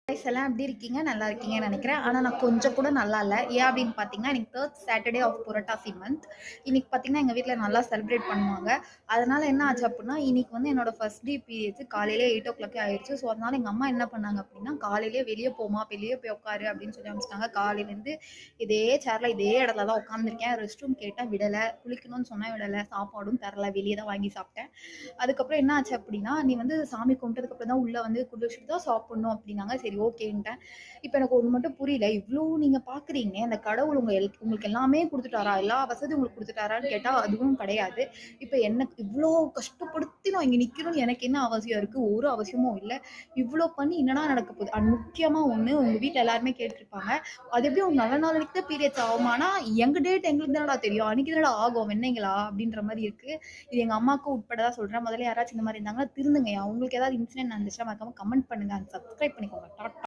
எல்லாம் எப்படி இருக்கீங்க? நல்லா இருக்கீங்கன்னு நினைக்கிறேன். ஆனா நான் கொஞ்சம் கூட நல்லா இல்ல. ஏன் அப்படின்னு பார்த்தீங்கன்னா, இன்னைக்கு 3rd Saturday of Purattasi month. இன்னைக்கு பார்த்தீங்கன்னா, எங்க வீட்ல நல்லா செலிப்ரேட் பண்ணுவாங்க. அதனால என்ன ஆச்சு அப்படின்னா, இன்னைக்கு வந்து என்னோட ஃபர்ஸ்ட் டே பீரியட்ஸ் காலையில 8:00 ஆயிடுச்சு. ஸோ அதனால எங்க அம்மா என்ன பண்ணாங்க அப்படின்னா, காலையிலேயே வெளிய போம்மா, வெளிய போய் உட்காரு அப்படின்னு சொல்லி அனுப்பிச்சிட்டாங்க. காலையிலேருந்து இதே சேர்ல இதே இடத்துல தான் உட்காந்துருக்கேன். ரெஸ்ட் ரூம் கேட்டேன் விடல. குளிக்கணும்னு சொன்னா விடல. சாப்பாடும் தரல. வெளியே தான் வாங்கி சாப்பிட்டேன். அதுக்கப்புறம் என்ன ஆச்சு அப்படின்னா, நீ வந்து சாமி கும்பிட்டதுக்கு அப்புறம் தான் உள்ள வந்து குளிச்சுட்டு தான் சாப்பிடணும் அப்படின்னாங்க. சரி ஓகேன்ட்டேன். இப்ப எனக்கு ஒண்ணு மட்டும் புரியல. இவ்ளோ நீங்க பார்க்குறீங்க. இந்த கடவுள் உங்களுக்கு எல்லாமே குடுத்துட்டாரா? எல்லா வசதியும் உங்களுக்கு குடுத்துட்டாரான்னு கேட்டா, அதுவும் கிடையாது. இப்ப எனக்கு இவ்ளோ கஷ்டப்படுத்தி நான் இங்க நிக்கணும்னு எனக்கு என்ன அவசியம் இருக்கு? ஒரு அவசியமும் இல்ல. இவ்ளோ பண்ணி என்னடா நடக்க போகுது? அண்ட் முக்கியமா ஒண்ணு, உங்க வீட்ல எல்லாருமே கேட்டுருப்பாங்க. அது எப்படி உங்க நல்ல நாளைக்கு தான் பீரியட்ஸ் ஆகுமானா, எங்க டேட் எங்களுக்கு தானடா தெரியும். அன்னைக்கு தானடா ஆகும் வெண்ணெய்ங்களா? அப்படின்ற மாரி இருக்கு. இது எங்க அம்மாவுக்கும் உட்பட தான் சொல்றேன். முதல்ல யாராச்சும் இந்த மாரி இருந்தாங்கன்னா திருந்துங்கயா. உங்களுக்கு ஏதாவது இன்சிடென்ட் நடந்துச்சுன்னா மறக்காம கமெண்ட் பண்ணுங்க. அண்ட் சப்ஸ்கிரைப் பண்ணிக்கோங்க.